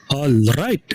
Alright,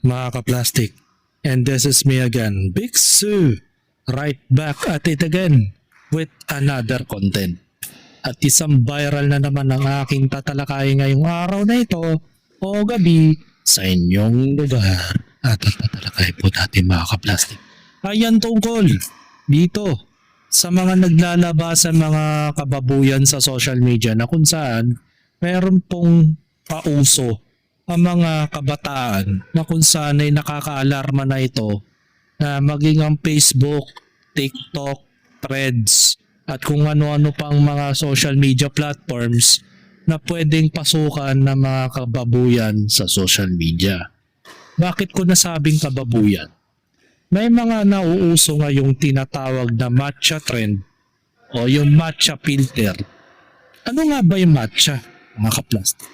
mga ka-plastic. And this is me again, Big Sue. Right back at it again with another content. At isang viral na naman ang aking tatalakay ngayong araw na ito o gabi sa inyong lugar. At ang tatalakay po natin mga ka-plastic. Ayan tungkol dito sa mga naglalabas sa mga kababuyan sa social media na kung saan meron pong pauso ang mga kabataan na kung saan ay nakakaalarma na ito na maging ang Facebook, TikTok, Threads at kung ano-ano pang mga social media platforms na pwedeng pasukan ng mga kababuyan sa social media. Bakit ko nasabing kababuyan? May mga nauuso ngayong tinatawag na matcha trend o yung matcha filter. Ano nga ba yung matcha, mga kaplastic?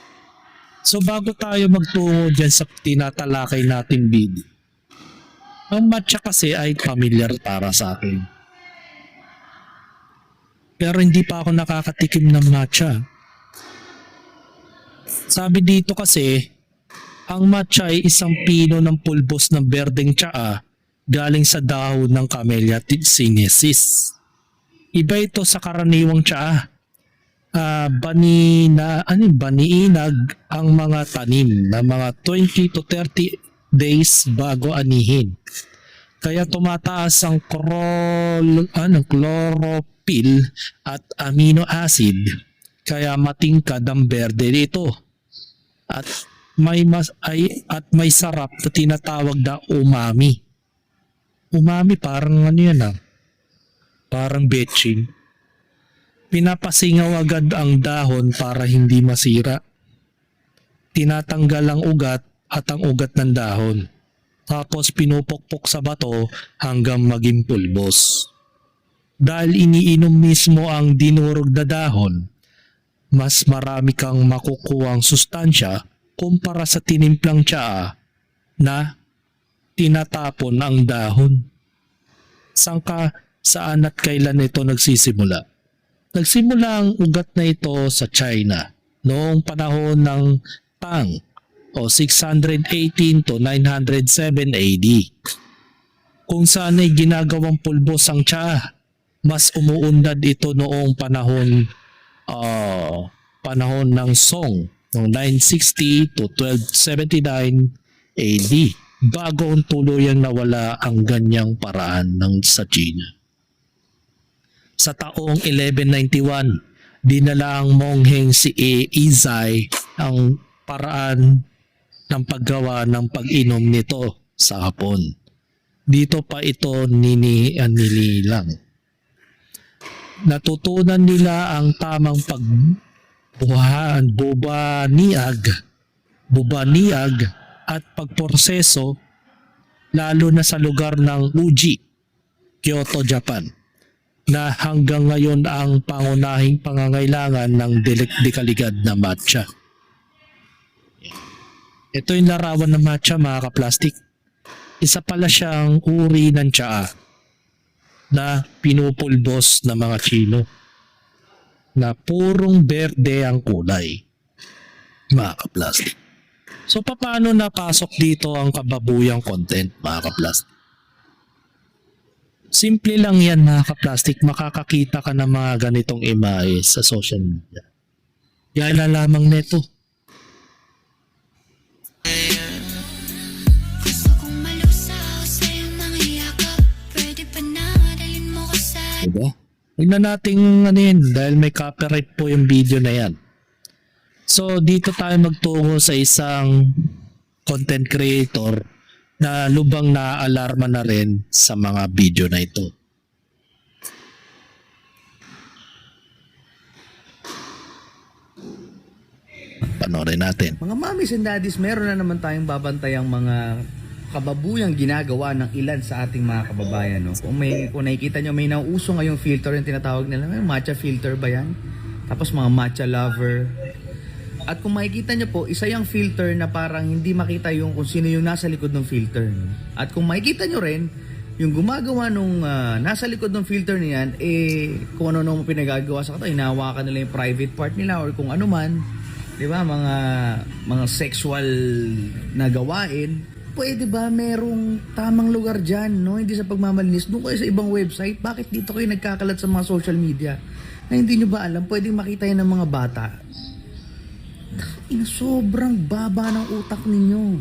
So bago tayo magtungo dyan sa tinatalakay natin video, ang matcha kasi ay familiar para sa akin. Pero hindi pa ako nakakatikim ng matcha. Sabi dito kasi, ang matcha ay isang pino ng pulbos ng berdeng tsaa galing sa dahon ng Camellia sinensis. Iba ito sa karaniwang tsaa. Baniinag ang mga tanim na mga 20 to 30 days bago anihin. Kaya tumataas ang chlorophyll at amino acid kaya matingkad ang berde nito. At may sarap na tinatawag na umami. Umami parang ano yan parang betchin. Pinapasingaw agad ang dahon para hindi masira. Tinatanggal ang ugat at ang ugat ng dahon. Tapos pinupukpok sa bato hanggang maging pulbos. Dahil iniinom mismo ang dinurog na dahon, mas marami kang makukuhang sustansya kumpara sa tinimplang tsaa na tinatapon ang dahon. Saan at kailan ito nagsisimula? Nagsimula ang ugat na ito sa China noong panahon ng Tang o 618 to 907 AD. Kung saan ay ginagawang pulbos ang tsaa, mas umuunlad ito noong panahon ng Song noong 960 to 1279 AD bago tuluyang nawala ang ganyang paraan sa China. Sa taong 1191, dinala ang mongheng si Izai ang paraan ng paggawa ng pag-inom nito sa hapon. Dito pa ito ninilang. Natutunan nila ang tamang bubaniag at pagproseso lalo na sa lugar ng Uji, Kyoto, Japan, na hanggang ngayon ang pangunahing pangangailangan ng dekalidad na matcha. Ito yung larawan ng matcha mga kaplastik. Isa pala siyang uri ng tsaa na pinupulbos ng mga Chino na purong berde ang kulay, mga kaplastik. So paano napasok dito ang kababuyang content mga kaplastik? Simple lang yan mga ka-plastic, makakakita ka ng mga ganitong imahe sa social media. Yan na lamang neto. Diba? Huwag na nating dahil may copyright po yung video na yan. So dito tayo magtungo sa isang content creator na lubang naaalarma na rin sa mga video na ito. Panoorin natin. Mga mommies and daddies, meron na naman tayong babantayang mga kababuyang ginagawa ng ilan sa ating mga kababayan. No? Kung nakikita nyo, may nauuso ngayong filter yung tinatawag nila. Matcha filter ba yan? Tapos mga matcha lover. At kung makikita nyo po, isa yung filter na parang hindi makita yung kung sino yung nasa likod ng filter. At kung makikita nyo rin, yung gumagawa nung nasa likod ng filter niyan, kung ano-ano pinagagawa sa kata, hinahawakan nila yung private part nila or kung ano man. 'di ba, mga sexual na gawain, pwede ba merong tamang lugar diyan, no? Hindi sa pagmamalinis. Doon kayo sa ibang website, bakit dito kayo nagkakalat sa mga social media? Na hindi nyo ba alam, pwedeng makita yan ng mga bata. Sobrang baba ng utak ninyo.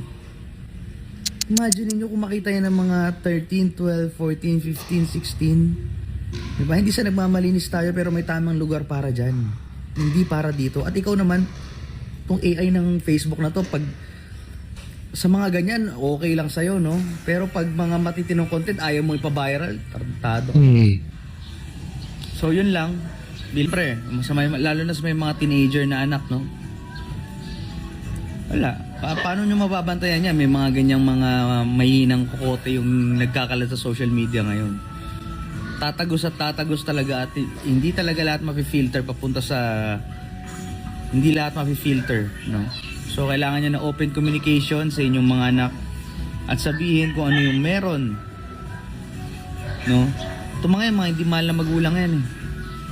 Imagine niyo kung makita yan ng mga 13, 12, 14, 15, 16. Diba? Hindi sa nagmamalinis tayo pero may tamang lugar para dyan. Hindi para dito. At ikaw naman, tong AI ng Facebook na to, pag sa mga ganyan, okay lang sa'yo, no? Pero pag mga matitinong content, ayaw mo ipa-viral, tarantado. So, yun lang. Siyempre, lalo na sa may mga teenager na anak, no? Wala. Paano nyo mababantayan yan? May mga ganyang mga mahinang kokote yung nagkakalat sa social media ngayon. Tatagos at tatagos talaga at hindi talaga lahat mapi-filter papunta sa... Hindi lahat mapi-filter, no? So, kailangan nyo na open communication sa inyong mga anak at sabihin kung ano yung meron. No? Ito mga hindi mahal na magulang yan eh.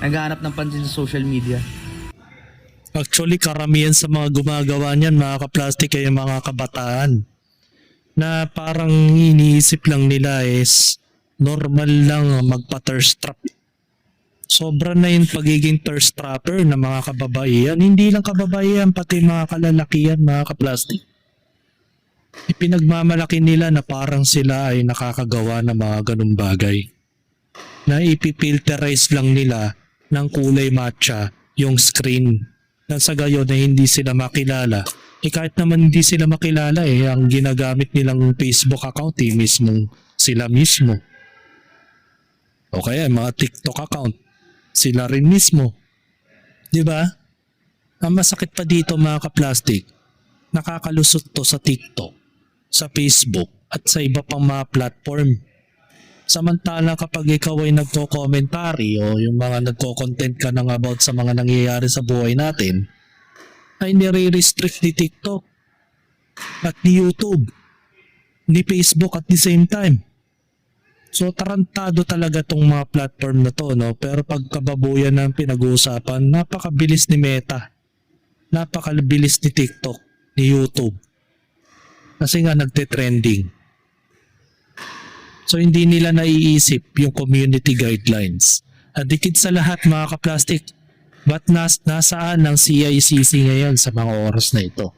Naghahanap ng pansin sa social media. Actually, karamihan sa mga gumagawa niyan, mga kaplastik, ay yung mga kabataan na parang iniisip lang nila is normal lang magpa-thirst trap. Sobra na yung pagiging thirst trapper ng mga kababaihan. Hindi lang kababaihan, pati mga kalalakihan, mga kaplastik. Ipinagmamalaki nila na parang sila ay nakakagawa ng mga ganung bagay. Na ipipilterize lang nila ng kulay matcha yung screen. Na sa gayon na hindi sila makilala. Kahit naman hindi sila makilala ang ginagamit nilang Facebook account mismong sila mismo. O kaya mga TikTok account. Sila rin mismo. Di ba? Ang masakit pa dito mga kaplastik, nakakalusot to sa TikTok, sa Facebook, at sa iba pang mga platform. Samantala kapag ikaw ay nagko-commentary o yung mga nagko-content ka nang about sa mga nangyayari sa buhay natin, ay nire-restrict ni TikTok at ni YouTube, ni Facebook at the same time. So tarantado talaga tong mga platform na to, no? Pero pagkababuyan ng pinag-uusapan, napakabilis ni Meta. Napakabilis ni TikTok, ni YouTube. Kasi nga nagte-trending. So hindi nila naiisip yung community guidelines. At dikit sa lahat mga kaplastik, ba't nasaan ang CICC ngayon sa mga oras na ito?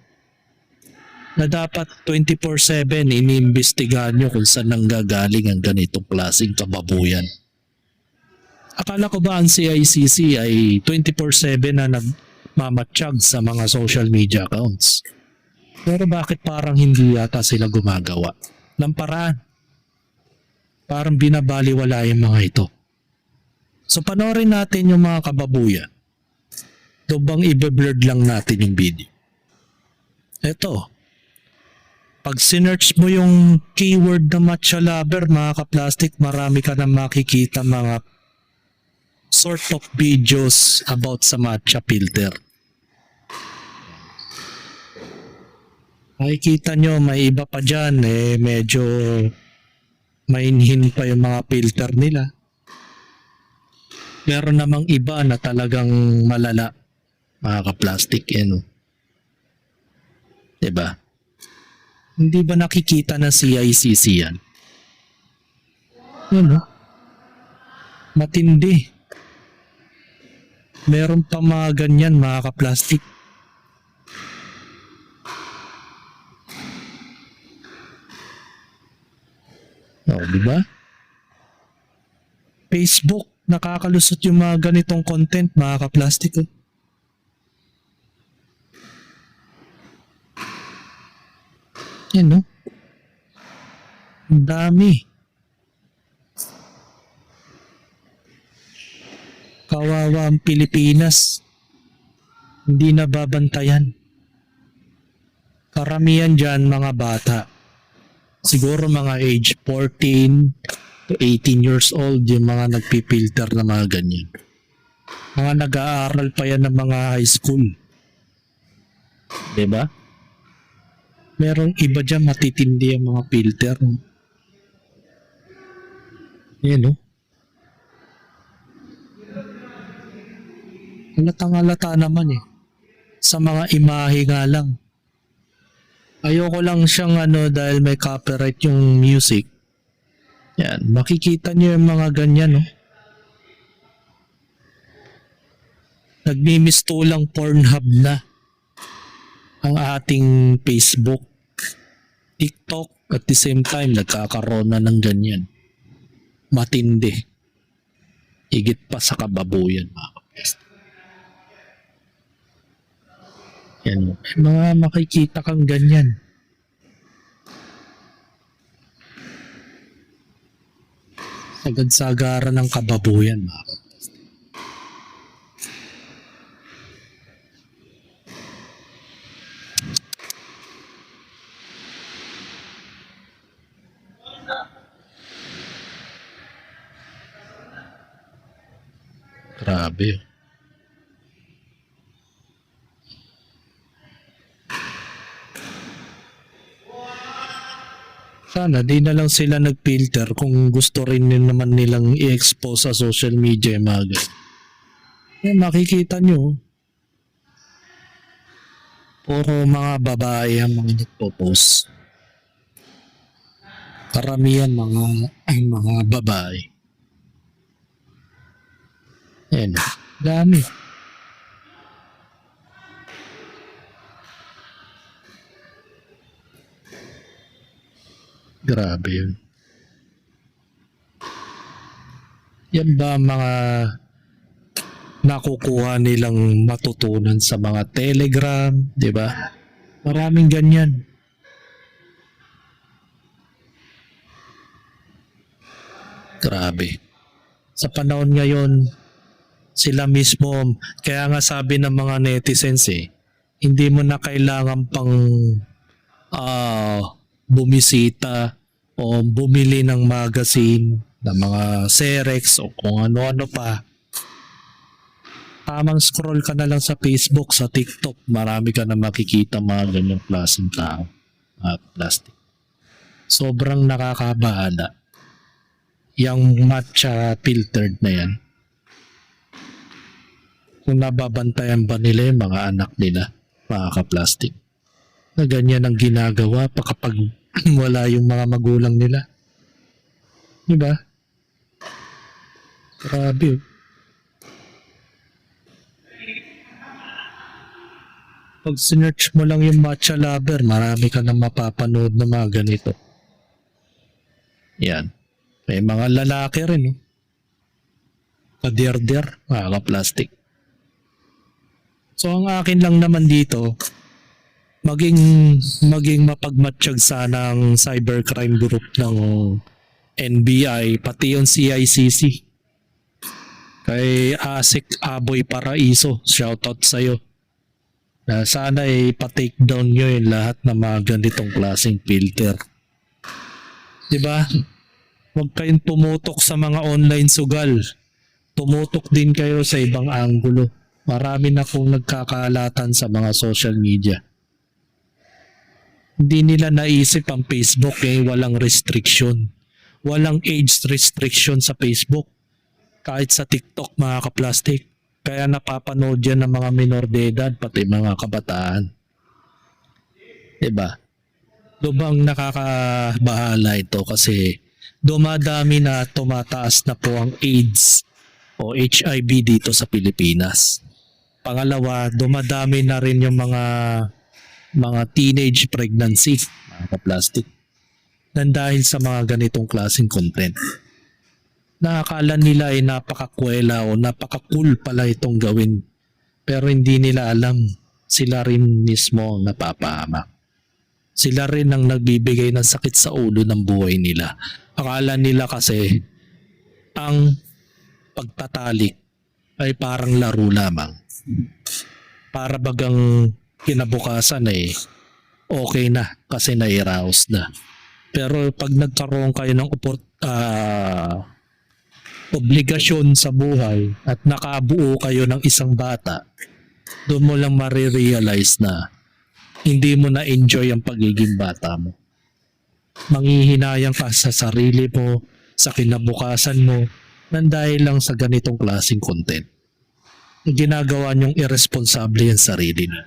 Na dapat 24/7 iniimbestigahan nyo kung saan nanggagaling ang ganitong klaseng kababuyan. Akala ko ba ang CICC ay 24/7 na nagmamatsyag sa mga social media accounts? Pero bakit parang hindi yata sila gumagawa ng paraan? Parang binabaliwala yung mga ito. So panoorin natin yung mga kababuyan. Ito bang i-blurred lang natin yung video? Ito. Pag sinearch mo yung keyword na matcha lover, mga kaplastik, marami ka na makikita mga sort of videos about sa matcha filter. Makikita nyo, may iba pa dyan, medyo mainhin pa yung mga filter nila. Meron namang iba na talagang malala, mga kaplastik, diba? Hindi ba nakikita ng CICC yan? Matindi. Meron pa mga ganyan, mga kaplastik. Diba? Facebook, nakakalusot yung mga ganitong content, mga kaplastik. Yan, ang dami. Kawawa ang Pilipinas. Hindi nababantayan. Karamihan dyan mga bata. Siguro mga age 14 to 18 years old yung mga nagpipilter na mga ganyan. Mga nag-aaral pa yan ng mga high school. Diba? Merong iba dyan matitindi ang mga filter. Yan, halatang halata naman Sa mga imahe nga lang. Ayoko lang siyang dahil may copyright yung music. Yan, makikita niyo yung mga ganyan, no? Nagmimistulang Pornhub na ang ating Facebook, TikTok, at the same time nagkakaroon na ng ganyan. Matindi. Higit pa sa kababuyan, mga kapatid. Yan, may mga makikita kang ganyan. Sagad-sagaran ng kababuyan, mga kapatid. Grabe. Sana di na lang sila nag-filter kung gusto rin naman nilang i-expose sa social media yung mga ganyan. Yan, makikita nyo. Puro mga babae ang mga nagpo-post. Karamihan mga babae. Yan. Dami. Grabe yun. Yan ba mga nakukuha nilang matutunan sa mga Telegram, di ba? Maraming ganyan. Grabe. Sa panahon ngayon, sila mismo, kaya nga sabi ng mga netizens hindi mo na kailangan pang bumisita o bumili ng magazine, ng mga Xerox o kung ano-ano pa. Tamang scroll ka na lang sa Facebook, sa TikTok, marami ka na makikita mga ganyang klaseng tao. Plastic. Sobrang nakakabahala. Yung matcha filtered na yan. Kung nababantayan ba nila yung mga anak nila, mga ka-plastic, na ganyan ang ginagawa pa kapag wala yung mga magulang nila. Diba? Grabe. Pag sinearch mo lang yung matcha lover, marami ka na mapapanood na mga ganito. Yan. May mga lalaki rin. Kader-der, mga ka-plastic. So ang akin lang naman dito, maging mapagmatsyag sana ang cybercrime group ng NBI, pati yung CICC. Kay Asik Aboy Paraiso, shoutout sa'yo. Na sana pa-take down nyo yung lahat ng mga ganitong klaseng filter. Diba? Huwag kayong tumutok sa mga online sugal. Tumutok din kayo sa ibang anggulo. Marami na kong nagkakalatan sa mga social media. Hindi nila naisip ang Facebook walang restriction. Walang age restriction sa Facebook. Kahit sa TikTok, mga ka-plastic. Kaya napapanood yan ng mga minor de edad, pati mga kabataan. Diba? Lubang nakakabahala ito kasi dumadami na tumataas na po ang AIDS o HIV dito sa Pilipinas. Pangalawa, dumadami na rin yung mga teenage pregnancy, mga ka-plastic, nang dahil sa mga ganitong klaseng content. Nakakala nila ay napakakwela o napaka-cool pala itong gawin. Pero hindi nila alam, sila rin mismo ang napapahamak. Sila rin ang nagbibigay ng sakit sa ulo ng buhay nila. Akala nila kasi ang pagtatalik ay parang laro lamang. Para bagang kinabukasan okay na kasi na-arouse na. Pero pag nagkaroon kayo ng obligasyon sa buhay at nakabuo kayo ng isang bata, doon mo lang marirealize na hindi mo na-enjoy ang pagiging bata mo. Manghihinayang ka sa sarili mo, sa kinabukasan mo, nang dahil lang sa ganitong klaseng content. Ginagawa niyong irresponsable yung sarili niyo.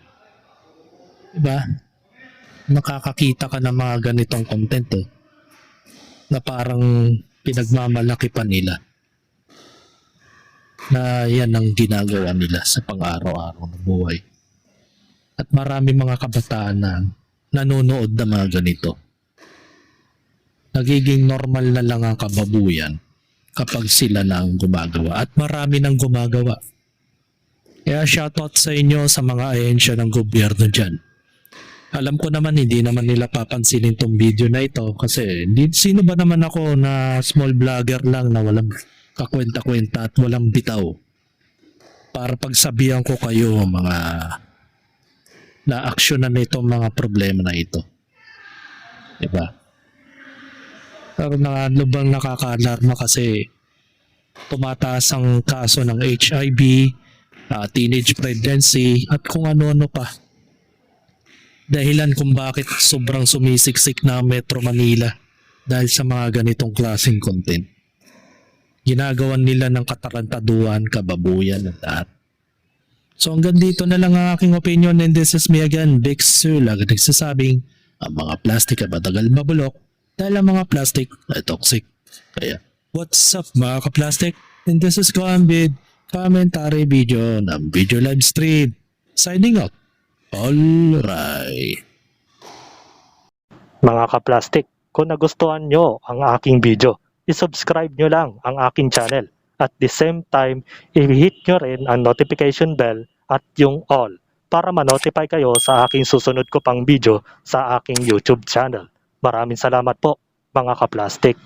Diba? Nakakakita ka ng mga ganitong content na parang pinagmamalaki pa nila na yan ang ginagawa nila sa pang-araw-araw na buhay. At marami mga kabataan na nanonood na mga ganito. Nagiging normal na lang ang kababuyan kapag sila na ang gumagawa. At marami nang gumagawa. Kaya shoutout sa inyo sa mga ahensya ng gobyerno dyan. Alam ko naman hindi naman nila papansinin tong video na ito kasi sino ba naman ako na small vlogger lang na walang kakwenta-kwenta at walang bitaw para pagsabihan ko kayo mga na-aksyonan nitong mga problema na ito. Diba? Pero lubang nakaka-alarma kasi tumataas ang kaso ng HIV, teenage pregnancy at kung ano-ano pa. Dahilan kung bakit sobrang sumisiksik na ang Metro Manila dahil sa mga ganitong klaseng content. Ginagawan nila ng katarantaduhan, kababuyan at lahat. So hanggang dito na lang ang aking opinion and this is me again, Big Sue, lagi nagsasabing ang mga plastic ay matagal mabulok dahil ang mga plastic ay toxic. Kaya, what's up mga ka-plastic? And this is Gambit, commentary video ng video live stream. Signing out. Alright. Mga ka-plastic, kung nagustuhan nyo ang aking video, isubscribe nyo lang ang aking channel. At the same time, i-hit nyo rin ang notification bell at yung all para ma-notify kayo sa aking susunod ko pang video sa aking YouTube channel. Maraming salamat po mga ka-plastic.